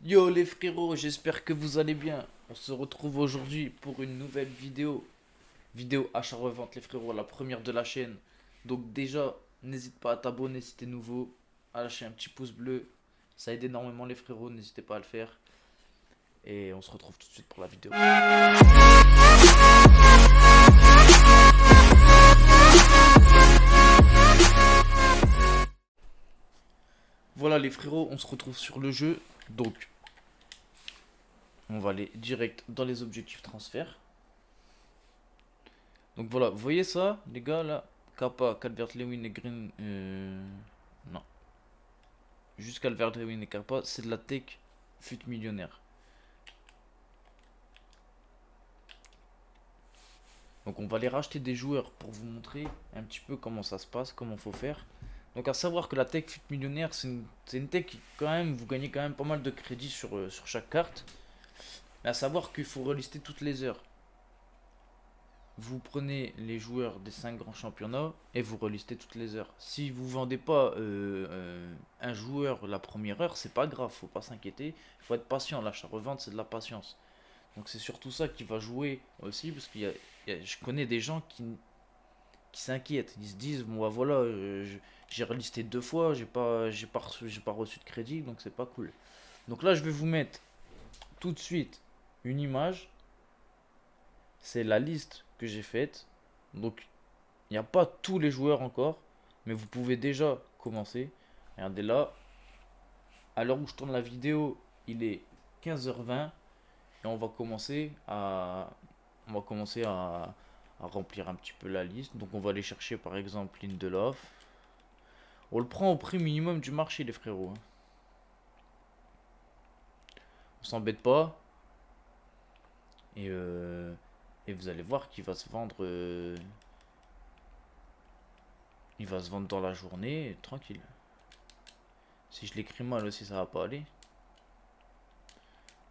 Yo les frérots, j'espère que vous allez bien. On se retrouve aujourd'hui pour une nouvelle vidéo. Vidéo achat-revente les frérots, la première de la chaîne. Donc déjà, n'hésite pas à t'abonner si t'es nouveau, à lâcher un petit pouce bleu. Ça aide énormément les frérots, n'hésitez pas à le faire. Et on se retrouve tout de suite pour la vidéo. Voilà les frérots, on se retrouve sur le jeu. Donc, on va aller direct dans les objectifs transfert. Donc voilà, vous voyez ça, les gars, là? Kappa, Calvert-Lewin et Green. Non. Juste Calvert-Lewin et Kappa, c'est de la tech fut millionnaire. Donc on va aller racheter des joueurs pour vous montrer un petit peu comment ça se passe, comment faut faire. Donc à savoir que la tech fut millionnaire, c'est une tech qui quand même, vous gagnez quand même pas mal de crédits sur chaque carte. Mais à savoir qu'il faut relister toutes les heures. Vous prenez les joueurs des 5 grands championnats et vous relistez toutes les heures. Si vous vendez pas un joueur la première heure, c'est pas grave, faut pas s'inquiéter. Il faut être patient, l'achat-revente c'est de la patience. Donc c'est surtout ça qui va jouer aussi, parce je connais des gens qui s'inquiètent. Ils se disent, bon bah voilà, j'ai relisté 2 fois, j'ai pas reçu de crédit, donc c'est pas cool. Donc là je vais vous mettre tout de suite une image, c'est la liste que j'ai faite. Donc il n'y a pas tous les joueurs encore, mais vous pouvez déjà commencer. Regardez là, à l'heure où je tourne la vidéo, il est 15h20 et on va commencer à remplir un petit peu la liste. Donc on va aller chercher par exemple Lindelof. On le prend au prix minimum du marché les frérots, hein. On s'embête pas et, et vous allez voir qu'il va se vendre. Il va se vendre dans la journée, tranquille. Si je l'écris mal aussi, ça va pas aller.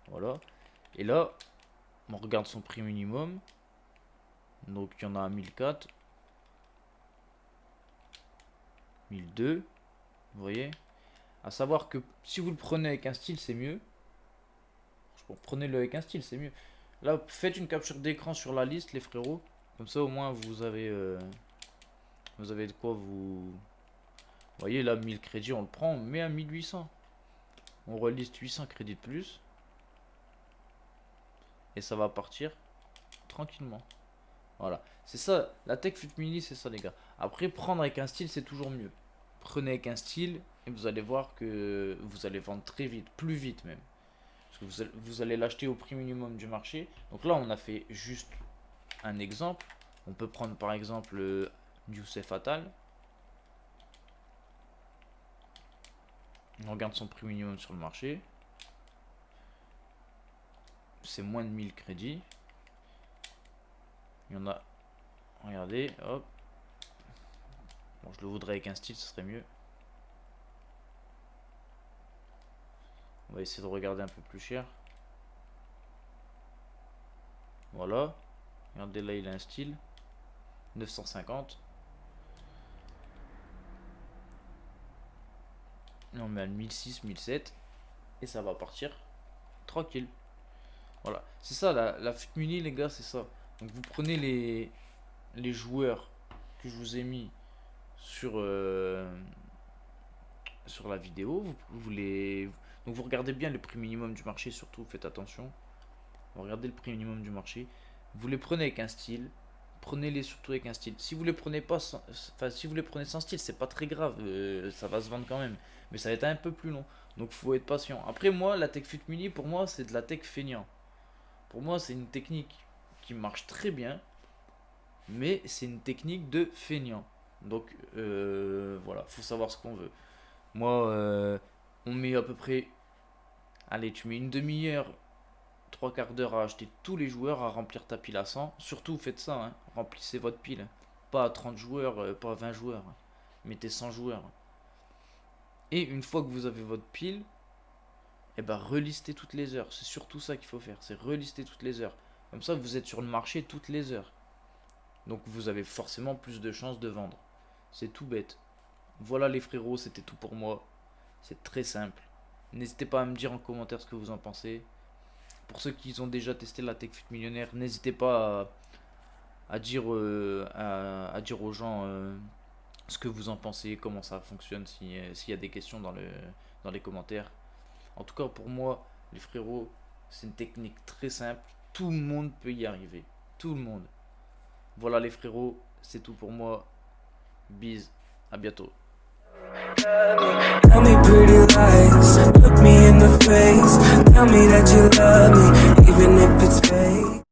Voilà. Et là, on regarde son prix minimum. Donc il y en a à 1004, 1002. Vous voyez. À savoir que si vous le prenez avec un style, c'est mieux. Prenez-le avec un style, c'est mieux. Là, faites une capture d'écran sur la liste, les frérots. Comme ça, au moins, vous avez de quoi vous. Vous voyez, là, 1000 crédits, on le prend, on met à 1800. On reliste 800 crédits de plus. Et ça va partir tranquillement. Voilà. C'est ça, la tech fut mini, c'est ça, les gars. Après, prendre avec un style, c'est toujours mieux. Prenez avec un style et vous allez voir que vous allez vendre très vite, plus vite même. Parce que vous allez l'acheter au prix minimum du marché. Donc là, on a fait juste un exemple. On peut prendre par exemple Youssef Fatal. On regarde son prix minimum sur le marché. C'est moins de 1000 crédits. Il y en a. Regardez, hop. Bon, je le voudrais avec un style, ce serait mieux. On va essayer de regarder un peu plus cher. Voilà. Regardez là, il a un style. 950. Et on met à 1006, 1007. Et ça va partir tranquille. Voilà. C'est ça, la FUT Mini, les gars, c'est ça. Donc vous prenez les joueurs que je vous ai mis sur, sur la vidéo. Donc vous regardez bien le prix minimum du marché, surtout, faites attention. Vous regardez le prix minimum du marché. Vous les prenez avec un style. Prenez-les surtout avec un style. Si vous les prenez pas enfin, si vous les prenez sans style, c'est pas très grave, ça va se vendre quand même. Mais ça va être un peu plus long. Donc faut être patient. Après moi, la Tech Fut Mini, pour moi, c'est de la tech feignant. Pour moi, c'est une technique qui marche très bien, mais c'est une technique de feignant. Donc voilà, faut savoir ce qu'on veut. Moi, on met à peu près, allez, tu mets une demi-heure, trois quarts d'heure à acheter tous les joueurs, à remplir ta pile à 100. Surtout, faites ça, hein, remplissez votre pile. Pas à 30 joueurs, pas à 20 joueurs. Mettez 100 joueurs. Et une fois que vous avez votre pile, et ben relistez toutes les heures. C'est surtout ça qu'il faut faire, c'est relister toutes les heures. Comme ça, vous êtes sur le marché toutes les heures. Donc vous avez forcément plus de chances de vendre. C'est tout bête. Voilà les frérots, c'était tout pour moi. C'est très simple. N'hésitez pas à me dire en commentaire ce que vous en pensez. Pour ceux qui ont déjà testé la TechFit millionnaire, n'hésitez pas à dire, à dire aux gens ce que vous en pensez, comment ça fonctionne, s'il y a des questions dans les commentaires. En tout cas, pour moi, les frérots, c'est une technique très simple. Tout le monde peut y arriver. Tout le monde. Voilà les frérots, c'est tout pour moi. Bise, à bientôt. Tell me pretty lies, look me in the face. Tell me that you love me, even if it's fake.